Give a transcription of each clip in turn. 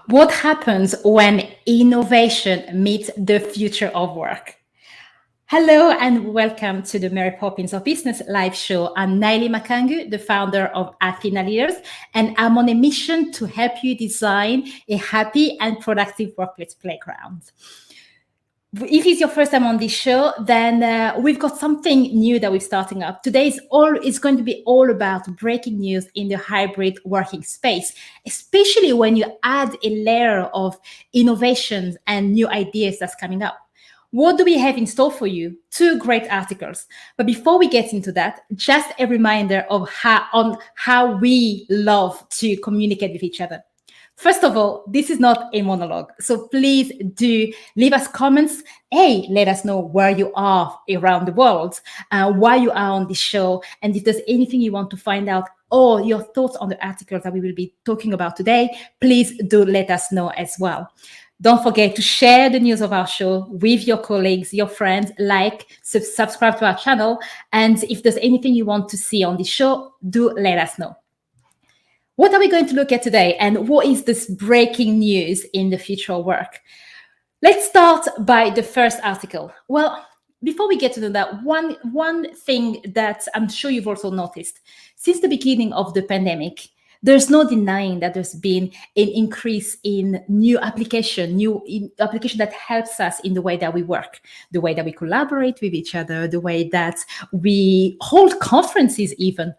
What happens when innovation meets the future of work? Hello and welcome to the Mary Poppins of Business live show. I'm Naili Makangu, the founder of Athena Leaders, and I'm on a mission to help you design a happy and productive workplace playground. If it's your first time on this show, then we've got something new that we're starting up. Today is going to be all about breaking news in the hybrid working space, especially when you add a layer of innovations and new ideas that's coming up. What do we have in store for you? Two great articles. But before we get into that, just a reminder of how we love to communicate with each other. First of all, this is not a monologue. So please do leave us comments. Hey, let us know where you are around the world, why you are on this show, and if there's anything you want to find out or your thoughts on the articles that we will be talking about today, please do let us know as well. Don't forget to share the news of our show with your colleagues, your friends, subscribe to our channel. And if there's anything you want to see on the show, do let us know. What are we going to look at today, and what is this breaking news in the future of work? Let's start by the first article. Well, before we get to that, one thing that I'm sure you've also noticed, since the beginning of the pandemic, there's no denying that there's been an increase in new application that helps us in the way that we work, the way that we collaborate with each other, the way that we hold conferences even.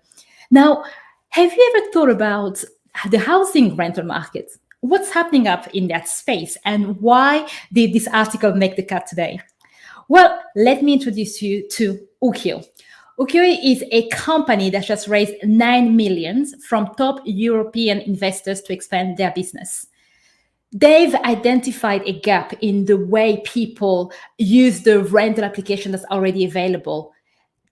Now, have you ever thought about the housing rental market? What's happening up in that space, and why did this article make the cut today? Well, let me introduce you to Ukio. Ukio is a company that just raised 9 million from top European investors to expand their business. They've identified a gap in the way people use the rental application that's already available.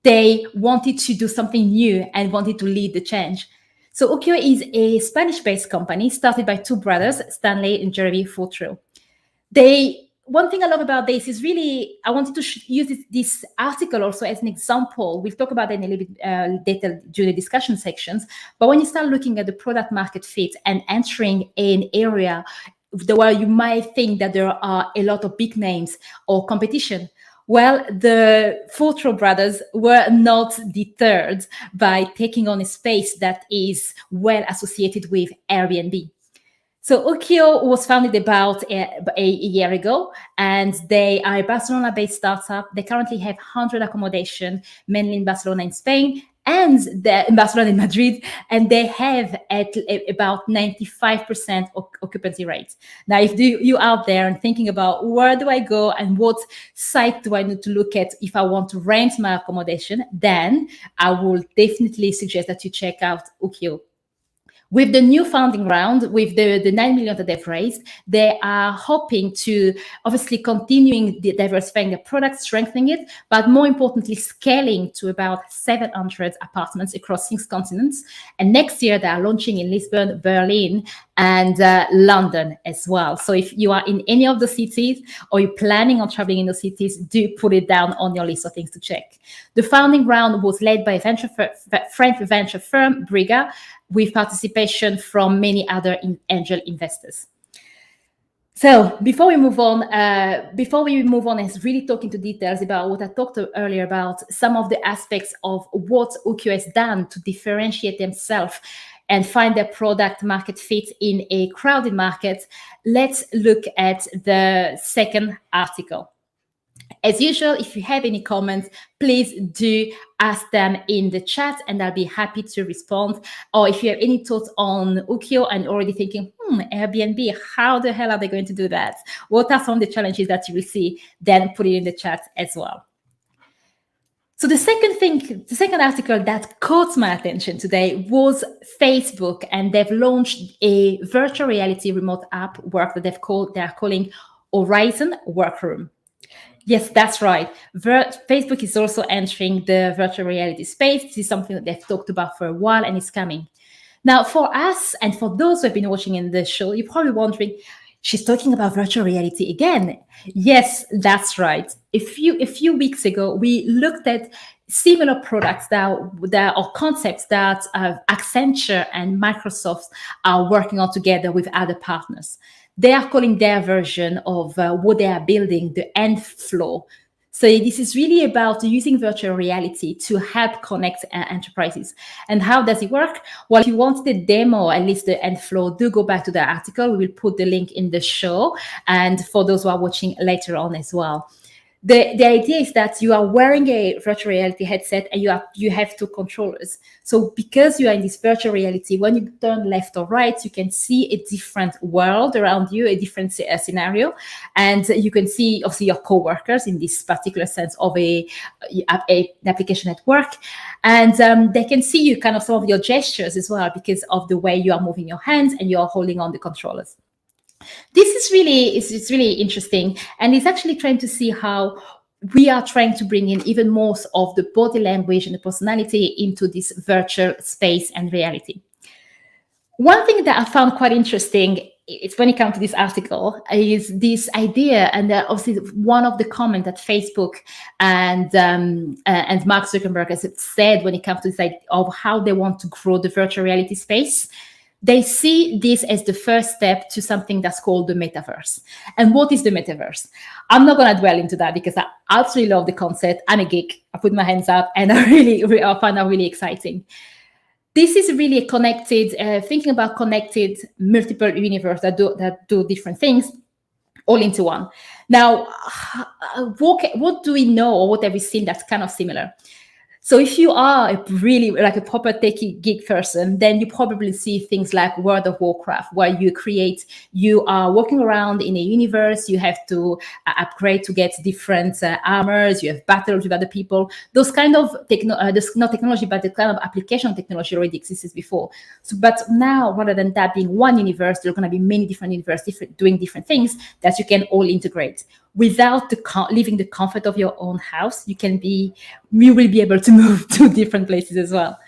They wanted to do something new and wanted to lead the change. So Ukio is a Spanish-based company started by two brothers, Stanley and Jeremy Fortreau. One thing I love about this is really, I wanted to use this article also as an example. We'll talk about it in a little bit detail during the discussion sections. But when you start looking at the product market fit and entering an area where you might think that there are a lot of big names or competition, well, the Fortreau brothers were not deterred by taking on a space that is well associated with Airbnb. So Ukio was founded about a year ago, and they are a Barcelona-based startup. They currently have 100 accommodation, mainly in Barcelona in Spain, and in Barcelona and Madrid, and they have at about 95% occupancy rate. Now, if you out there and thinking about where do I go and what site do I need to look at if I want to rent my accommodation, then I will definitely suggest that you check out Ukio. With the new funding round, with the 9 million that they've raised, they are hoping to obviously continuing diversifying their product, strengthening it, but more importantly, scaling to about 700 apartments across 6 continents. And next year, they are launching in Lisbon, Berlin, and London as well. So if you are in any of the cities or you're planning on traveling in the cities, do put it down on your list of things to check. The founding round was led by a French venture firm, Briga, with participation from many other angel investors. So before we move on and really talk into details about what I talked earlier about some of the aspects of what Ukio has done to differentiate themselves and find their product market fit in a crowded market, let's look at the second article. As usual, if you have any comments, please do ask them in the chat and I'll be happy to respond. Or if you have any thoughts on Ukio and already thinking, Airbnb, how the hell are they going to do that? What are some of the challenges that you will see? Then put it in the chat as well. So the second article that caught my attention today was Facebook, and they've launched a virtual reality remote app work that they're calling Horizon Workroom. Yes, that's right. Facebook is also entering the virtual reality space. This is something that they've talked about for a while, and it's coming. Now, for us and for those who have been watching in the show, you're probably wondering, she's talking about virtual reality again. Yes, that's right. A few weeks ago, we looked at similar products or concepts that Accenture and Microsoft are working on together with other partners. They are calling their version of what they are building the nth floor. So this is really about using virtual reality to help connect enterprises. And how does it work? Well, if you want the demo, at least the nth floor, do go back to the article. We will put the link in the show, and for those who are watching later on as well. The idea is that you are wearing a virtual reality headset and you have two controllers. So because you are in this virtual reality, when you turn left or right, you can see a different world around you, a different scenario, and you can see obviously your co-workers in this particular sense of an application at work, and they can see you kind of some of your gestures as well because of the way you are moving your hands and you are holding on the controllers. This is really it's really interesting, and it's actually trying to see how we are trying to bring in even more of the body language and the personality into this virtual space and reality. One thing that I found quite interesting is when it comes to this article is this idea, and obviously one of the comments that Facebook and Mark Zuckerberg has said when it comes to this idea of how they want to grow the virtual reality space. They see this as the first step to something that's called the metaverse. And what is the metaverse? I'm not going to dwell into that because I absolutely love the concept. I'm a geek. I put my hands up, and I find that really exciting. This is really a connected, thinking about connected multiple universe that do different things all into one. Now, what do we know, or what have we seen that's kind of similar? So if you are a really like a proper techie geek person, then you probably see things like World of Warcraft, where you are walking around in a universe, you have to upgrade to get different armors, you have battles with other people. Those kind of not technology, but the kind of application technology already existed before. So, but now, rather than that being one universe, there are going to be many different universes doing different things that you can all integrate. Without leaving the comfort of your own house, you will be able to move to different places as well.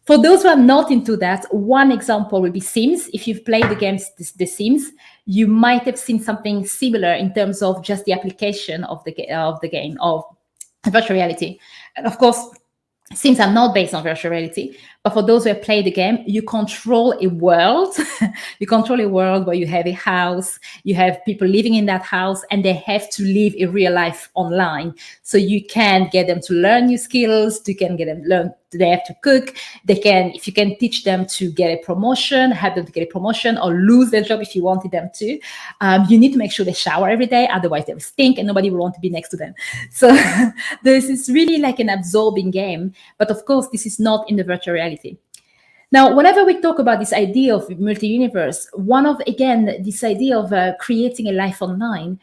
For those who are not into that, one example will be Sims. If you've played the games The Sims, you might have seen something similar in terms of just the application of the game of virtual reality. And of course, Sims are not based on virtual reality, but for those who have played the game, you control a world. You control a world where you have a house, you have people living in that house, and they have to live a real life online. So you can get them to learn new skills, you can get them learn. They have to cook. If you can teach them to get a promotion, help them to get a promotion, or lose their job if you wanted them to. You need to make sure they shower every day, otherwise they will stink and nobody will want to be next to them. So this is really like an absorbing game. But of course, this is not in the virtual reality. Now, whenever we talk about this idea of multi-universe, this idea of creating a life online,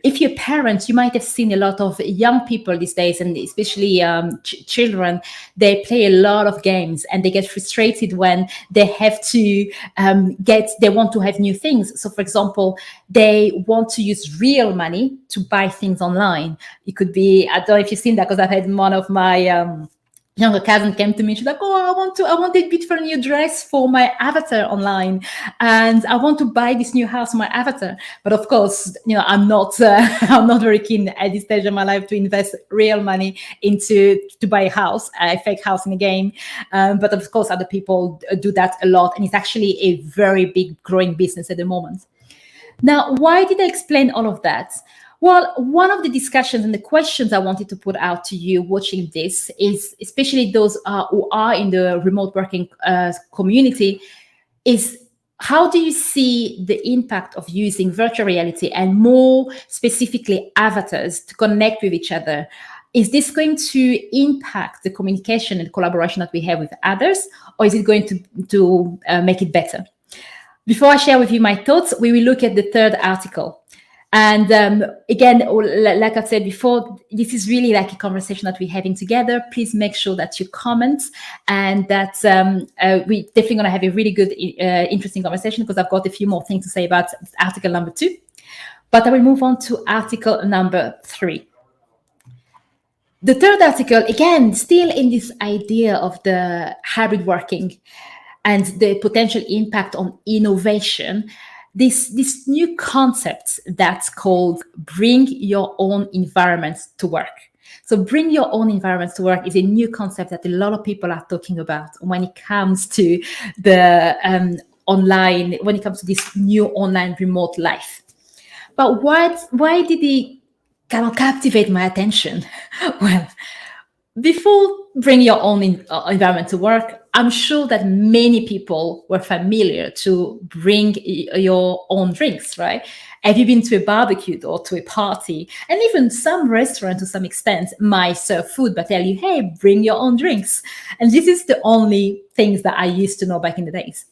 if you're parents, you might have seen a lot of young people these days, and especially children, they play a lot of games and they get frustrated when they have to they want to have new things. So for example, they want to use real money to buy things online. It could be, I don't know if you've seen that, because I've had one of my younger cousin came to me. She's like, "Oh, I want a beautiful new dress for my avatar online, and I want to buy this new house for my avatar." But of course, I'm not very keen at this stage of my life to invest real money to buy a fake house in a game. But of course, other people do that a lot, and it's actually a very big growing business at the moment. Now, why did I explain all of that? Well, one of the discussions and the questions I wanted to put out to you watching this is, especially those who are in the remote working community, is how do you see the impact of using virtual reality and more specifically avatars to connect with each other? Is this going to impact the communication and collaboration that we have with others, or is it going to make it better? Before I share with you my thoughts, we will look at the third article. And again, like I said before, this is really like a conversation that we're having together. Please make sure that you comment, and that we're definitely going to have a really good, interesting conversation, because I've got a few more things to say about article number 2. But I will move on to article number 3. The third article, again, still in this idea of the hybrid working and the potential impact on innovation. This new concept that's called bring your own environment to work. So bring your own environment to work is a new concept that a lot of people are talking about when it comes to the online, when it comes to this new online remote life. But why did it kind of captivate my attention? Well, before bring your own environment to work, I'm sure that many people were familiar to bring your own drinks, right? Have you been to a barbecue or to a party? And even some restaurants, to some extent, might serve food but tell you, hey, bring your own drinks. And this is the only things that I used to know back in the days.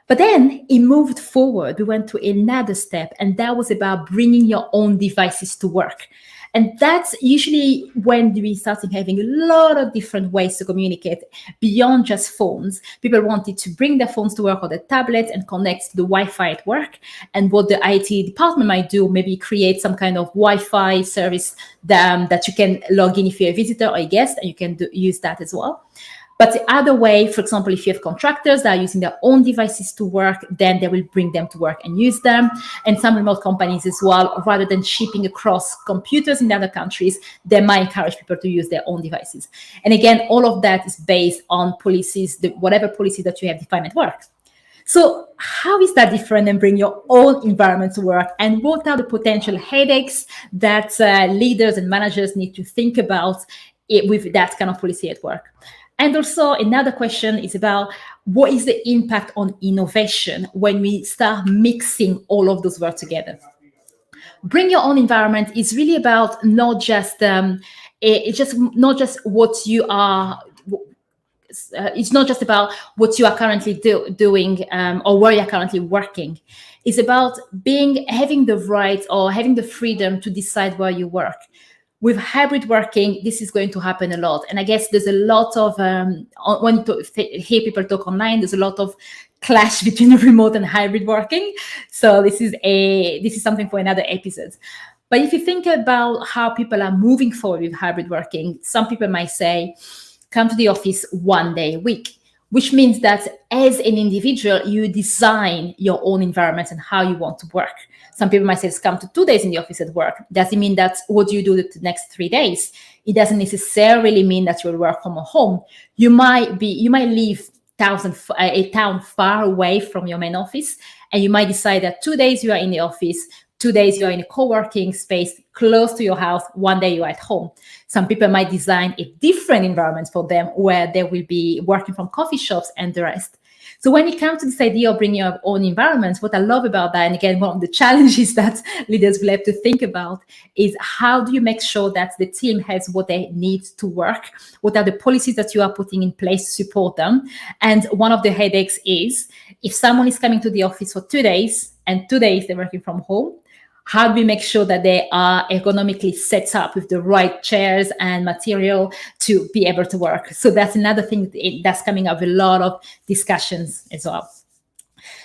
But then it moved forward. We went to another step, and that was about bringing your own devices to work. And that's usually when we started having a lot of different ways to communicate beyond just phones. People wanted to bring their phones to work or their tablets and connect to the Wi-Fi at work. And what the IT department might do, maybe create some kind of Wi-Fi service that you can log in if you're a visitor or a guest, and you can use that as well. But the other way, for example, if you have contractors that are using their own devices to work, then they will bring them to work and use them. And some remote companies as well, rather than shipping across computers in other countries, they might encourage people to use their own devices. And again, all of that is based on policies, whatever policy that you have defined at work. So how is that different than bring your own environment to work? And what are the potential headaches that leaders and managers need to think about with that kind of policy at work? And also another question is about what is the impact on innovation when we start mixing all of those words together? Bring your own environment is really about not just it's just not just what you are. It's not just about what you are currently doing or where you're currently working. It's about having the right or having the freedom to decide where you work. With hybrid working, this is going to happen a lot. And I guess there's a lot of, when you hear people talk online, there's a lot of clash between remote and hybrid working. So this is something for another episode. But if you think about how people are moving forward with hybrid working, some people might say, come to the office 1 day a week, which means that as an individual, you design your own environment and how you want to work. Some people might say, come to 2 days in the office at work. Does it mean that what do you do the next 3 days? It doesn't necessarily mean that you'll work from home. You might leave a town far away from your main office, and you might decide that 2 days you are in the office, 2 days you are in a co-working space close to your house, 1 day you are at home. Some people might design a different environment for them where they will be working from coffee shops and the rest. So when it comes to this idea of bringing your own environments, what I love about that, and again, one of the challenges that leaders will have to think about is how do you make sure that the team has what they need to work? What are the policies that you are putting in place to support them? And one of the headaches is if someone is coming to the office for 2 days and 2 days they're working from home, how do we make sure that they are ergonomically set up with the right chairs and material to be able to work? So that's another thing that's coming up with a lot of discussions as well.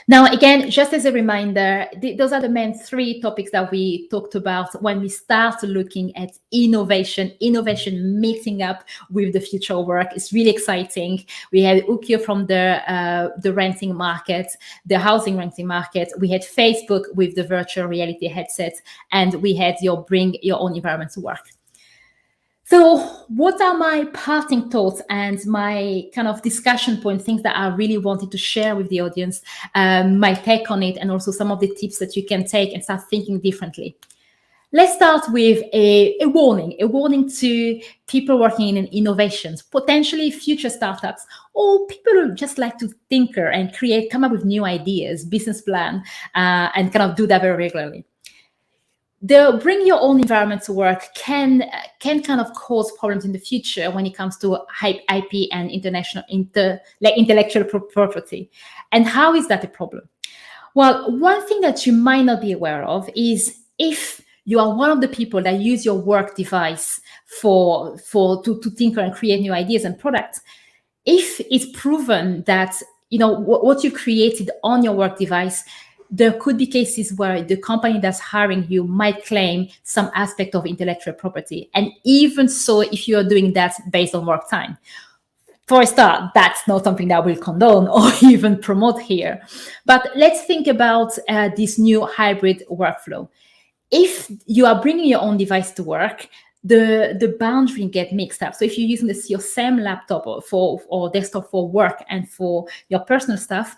Now, again, just as a reminder, those are the main 3 topics that we talked about when we start looking at innovation meeting up with the future of work. It's really exciting. We had Ukio from the renting market, the housing renting market. We had Facebook with the virtual reality headset, and we had your bring your own environment to work. So what are my parting thoughts and my kind of discussion point, things that I really wanted to share with the audience, my take on it, and also some of the tips that you can take and start thinking differently? Let's start with a warning to people working in innovations, potentially future startups, or people who just like to tinker and come up with new ideas, business plan, and kind of do that very regularly. The bring your own environment to work can kind of cause problems in the future when it comes to IP and intellectual property. And how is that a problem? Well, one thing that you might not be aware of is if you are one of the people that use your work device to tinker and create new ideas and products, if it's proven that what you created on your work device, there could be cases where the company that's hiring you might claim some aspect of intellectual property. And even so, if you're doing that based on work time. For a start, that's not something that we'll condone or even promote here. But let's think about this new hybrid workflow. If you are bringing your own device to work, the boundary get mixed up. So if you're using your same laptop or desktop for work and for your personal stuff,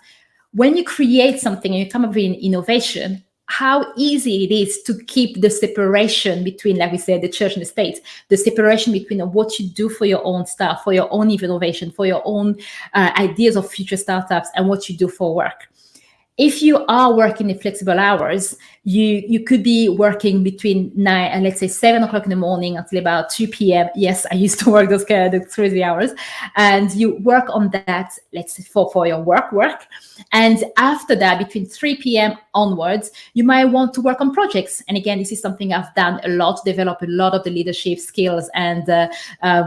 when you create something and you come up with an innovation, how easy it is to keep the separation between, like we said, the church and the state, the separation between what you do for your own stuff, for your own innovation, for your own ideas of future startups, and what you do for work. If you are working in flexible hours, you could be working between 9 and let's say 7 o'clock in the morning until about 2 p.m. Yes, I used to work those crazy hours. And you work on that, let's say for your work. And after that, between 3 p.m. onwards, you might want to work on projects. And again, this is something I've done a lot, develop a lot of the leadership skills. And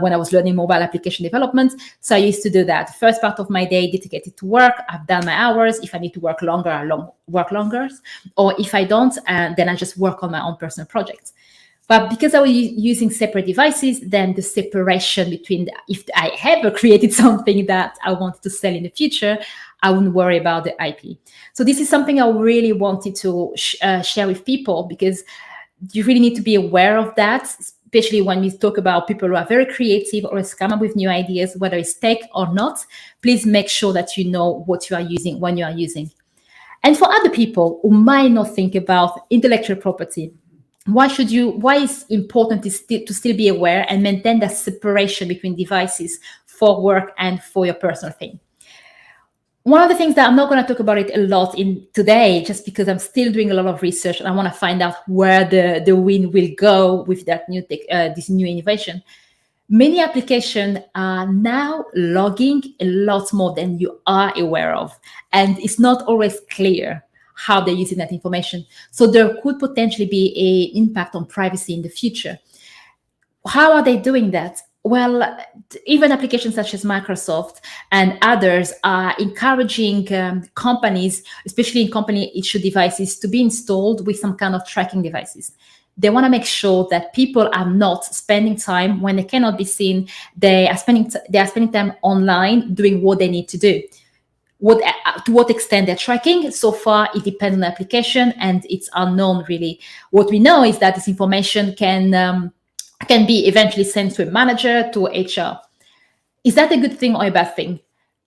when I was learning mobile application development, so I used to do that. First part of my day dedicated to work. I've done my hours. If I need to work longer, work longer. Or if I don't, then I just work on my own personal projects. But because I was using separate devices, then the separation between, if I ever created something that I wanted to sell in the future, I wouldn't worry about the IP. So this is something I really wanted to share with people, because you really need to be aware of that, especially when we talk about people who are very creative or come up with new ideas, whether it's tech or not. Please make sure that you know what you are using when you are using. And for other people who might not think about intellectual property, why is important to still be aware and maintain that separation between devices for work and for your personal thing? One of the things that I'm not going to talk about it a lot in today, just because I'm still doing a lot of research and I want to find out where the wind will go with that new this new innovation. Many applications are now logging a lot more than you are aware of, and it's not always clear how they're using that information. So there could potentially be an impact on privacy in the future. How are they doing that? Well, even applications such as Microsoft and others are encouraging companies, especially in company-issued devices, to be installed with some kind of tracking devices. They want to make sure that people are not spending time when they cannot be seen. They are spending time online doing what they need to do. To what extent they're tracking, so far it depends on the application, and it's unknown really. What we know is that this information can be eventually sent to a manager, to HR. Is that a good thing or a bad thing?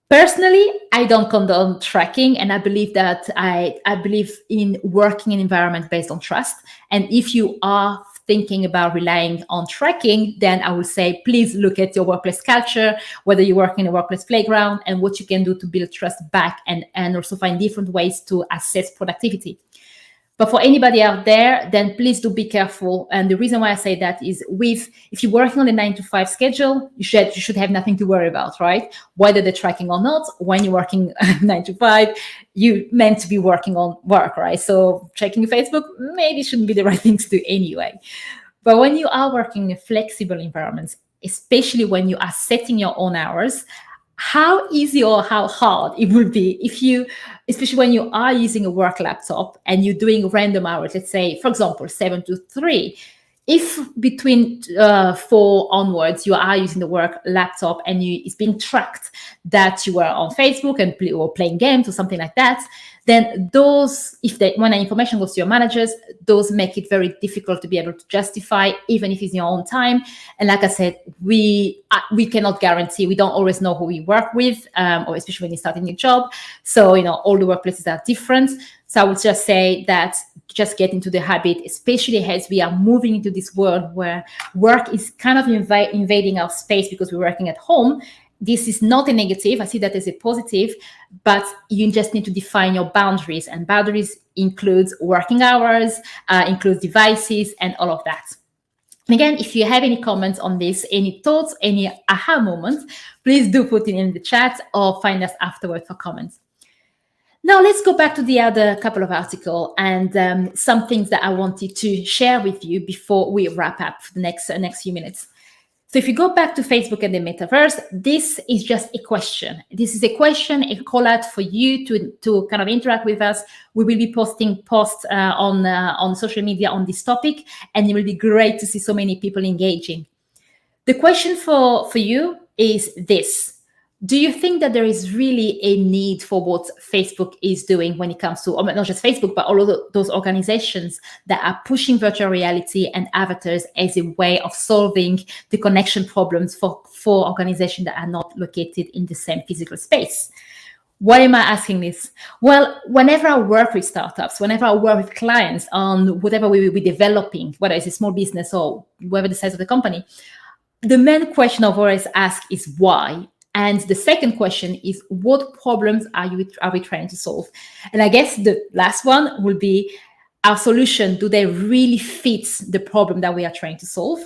Personally, I don't condone tracking, and I believe that I believe in working in environment based on trust. And if you are thinking about relying on tracking, then I would say, please look at your workplace culture, whether you work in a workplace playground, and what you can do to build trust back, and also find different ways to assess productivity. But for anybody out there, then please do be careful. And the reason why I say that is if you're working on a 9-to-5 schedule, you should have nothing to worry about, right? Whether they're tracking or not, when you're working 9-to-5, you're meant to be working on work, right? So checking your Facebook maybe shouldn't be the right thing to do anyway. But when you are working in flexible environments, especially when you are setting your own hours, how easy or how hard it would be especially when you are using a work laptop and you're doing random hours, let's say, for example, 7 to 3. If between 4 onwards, you are using the work laptop and it's being tracked that you were on Facebook or playing games or something like that, then when the information goes to your managers, those make it very difficult to be able to justify, even if it's in your own time. And like I said, we cannot guarantee. We don't always know who we work with, or especially when you start a new job. So, all the workplaces are different. So I would just say that just get into the habit, especially as we are moving into this world where work is kind of invading our space because we're working at home. This is not a negative. I see that as a positive, but you just need to define your boundaries, and boundaries includes working hours, includes devices, and all of that. And again, if you have any comments on this, any thoughts, any aha moments, please do put it in the chat or find us afterward for comments. Now, let's go back to the other couple of articles and some things that I wanted to share with you before we wrap up for the next few minutes. So if you go back to Facebook and the metaverse, this is just a question. This is a question, a call out for you to kind of interact with us. We will be posting posts on social media on this topic, and it will be great to see so many people engaging. The question for you is this. Do you think that there is really a need for what Facebook is doing when it comes to, not just Facebook, but all of those organizations that are pushing virtual reality and avatars as a way of solving the connection problems for organizations that are not located in the same physical space? Why am I asking this? Well, whenever I work with startups, whenever I work with clients on whatever we will be developing, whether it's a small business or whatever the size of the company, the main question I've always asked is why. And the second question is, what problems are we trying to solve? And I guess the last one will be, our solution, do they really fit the problem that we are trying to solve?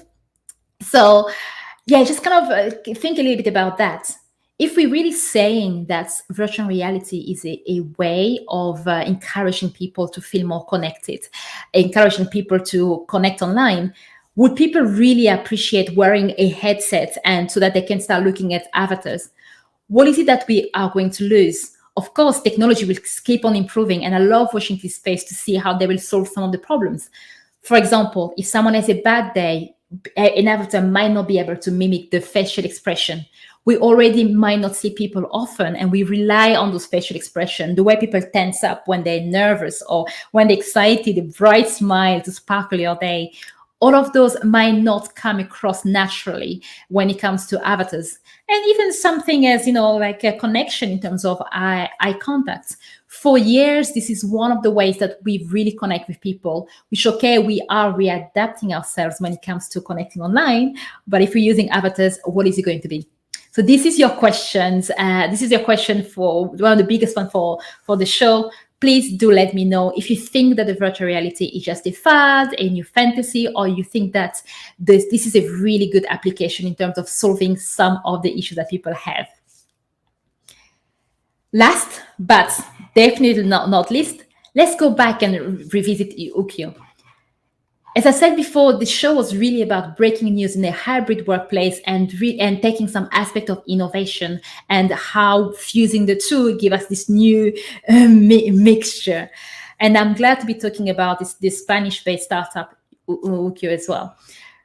So yeah, just kind of think a little bit about that. If we're really saying that virtual reality is a way of encouraging people to feel more connected, encouraging people to connect online, would people really appreciate wearing a headset and so that they can start looking at avatars? What is it that we are going to lose? Of course, technology will keep on improving, and I love watching this space to see how they will solve some of the problems. For example, if someone has a bad day, an avatar might not be able to mimic the facial expression. We already might not see people often, and we rely on those facial expression, the way people tense up when they're nervous or when they're excited, a bright smile to sparkle your day. All of those might not come across naturally when it comes to avatars. And even something as, like a connection in terms of eye contact. For years, this is one of the ways that we really connect with people, which, okay, we are readapting ourselves when it comes to connecting online. But if we're using avatars, what is it going to be? So this is your questions. This is your question for one of the biggest one for the show. Please do let me know if you think that the virtual reality is just a fad, a new fantasy, or you think that this is a really good application in terms of solving some of the issues that people have. Last, but definitely not least, let's go back and revisit Ukio. As I said before, the show was really about breaking news in a hybrid workplace and taking some aspect of innovation and how fusing the two give us this new mixture. And I'm glad to be talking about this Spanish-based startup, Ukio, as well.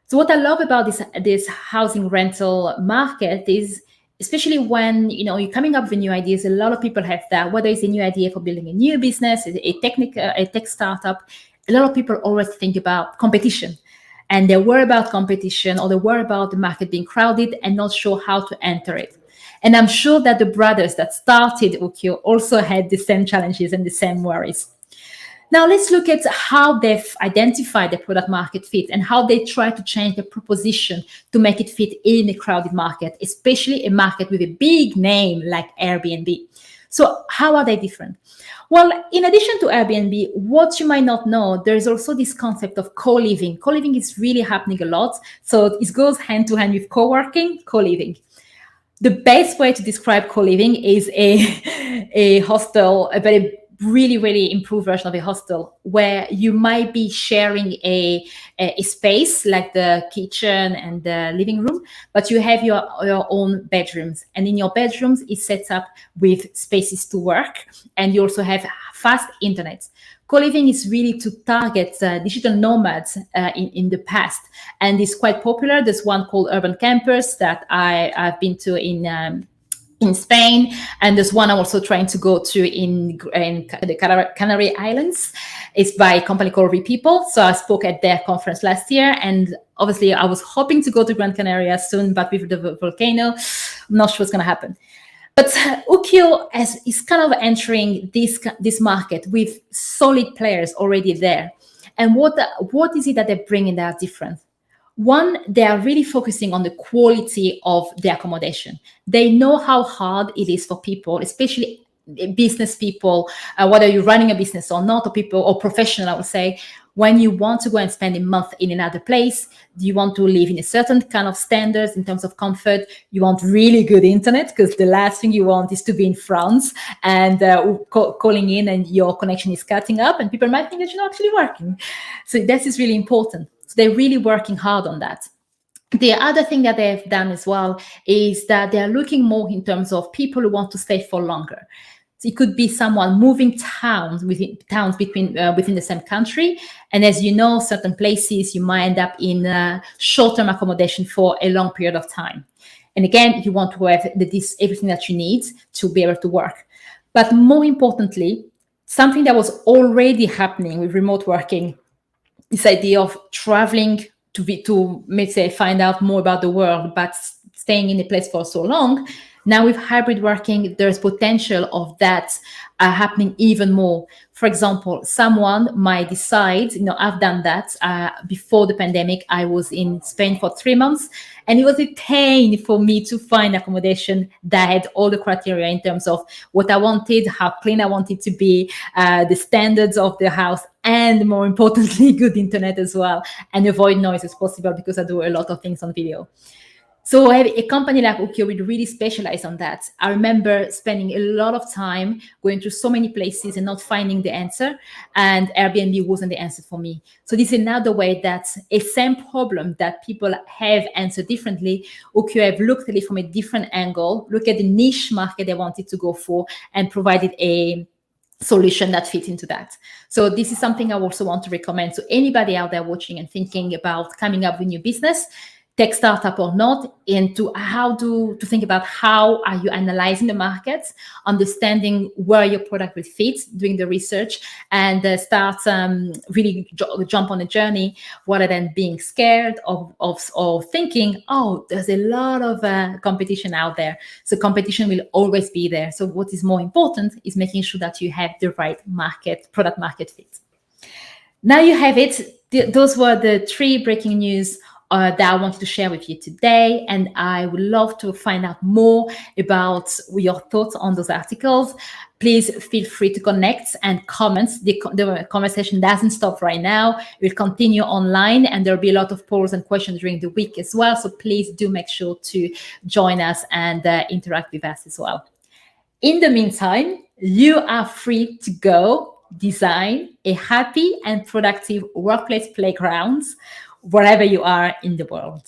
So what I love about this housing rental market is, especially when you're coming up with new ideas, a lot of people have that, whether it's a new idea for building a new business, a tech startup, a lot of people always think about competition, and they worry about competition, or they worry about the market being crowded and not sure how to enter it. And I'm sure that the brothers that started Ukio also had the same challenges and the same worries. Now let's look at how they've identified the product market fit and how they try to change the proposition to make it fit in a crowded market, especially a market with a big name like Airbnb. So how are they different? Well, in addition to Airbnb, what you might not know, there's also this concept of co-living. Co-living is really happening a lot. So it goes hand to hand with co-working, co-living. The best way to describe co-living is a hostel, a very really, really improved version of a hostel, where you might be sharing a space like the kitchen and the living room, but you have your own bedrooms. And in your bedrooms, it's set up with spaces to work, and you also have fast internet. Co-living is really to target digital nomads in the past, and it's quite popular. There's one called Urban Campers that I've been to in Spain, and there's one I'm also trying to go to in the Canary Islands. It's by a company called Repeople. So I spoke at their conference last year, and obviously I was hoping to go to Gran Canaria soon, but with the volcano, I'm not sure what's going to happen. But Ukio is kind of entering this market with solid players already there. And what is it that they're bringing that are different? One, they are really focusing on the quality of the accommodation. They know how hard it is for people, especially business people, whether you're running a business or not, or people or professional, I would say, when you want to go and spend a month in another place, you want to live in a certain kind of standards in terms of comfort. You want really good internet, because the last thing you want is to be in France and calling in and your connection is cutting up, and people might think that you're not actually working. So that is really important. So they're really working hard on that. The other thing that they've done as well is that they're looking more in terms of people who want to stay for longer. So it could be someone moving towns within the same country. And as you know, certain places you might end up in short-term accommodation for a long period of time. And again, you want to have everything that you need to be able to work. But more importantly, something that was already happening with remote working, this idea of traveling to maybe say find out more about the world, but staying in a place for so long, Now with hybrid working, there's potential of that happening even more. For example, someone might decide, I've done that before the pandemic. I was in Spain for 3 months, and it was a pain for me to find accommodation that had all the criteria in terms of what I wanted, how clean I wanted to be, the standards of the house, and more importantly, good internet as well, and avoid noise as possible because I do a lot of things on video. So a company like Ukio would really specialize on that. I remember spending a lot of time going to so many places and not finding the answer, and Airbnb wasn't the answer for me. So this is another way that a same problem that people have answered differently, Ukio have looked at it from a different angle, look at the niche market they wanted to go for, and provided a solution that fit into that. So this is something I also want to recommend to anybody out there watching and thinking about coming up with new business, tech startup or not, into how to think about how are you analyzing the markets, understanding where your product will fit, doing the research, and start really jump on a journey rather than being scared of thinking, oh, there's a lot of competition out there. So competition will always be there. So what is more important is making sure that you have the right product market fit. Now you have it. Those were the 3 breaking news that I wanted to share with you today. And I would love to find out more about your thoughts on those articles. Please feel free to connect and comment. The conversation doesn't stop right now. We'll continue online, and there'll be a lot of polls and questions during the week as well. So please do make sure to join us and interact with us as well. In the meantime, you are free to go design a happy and productive workplace playground wherever you are in the world.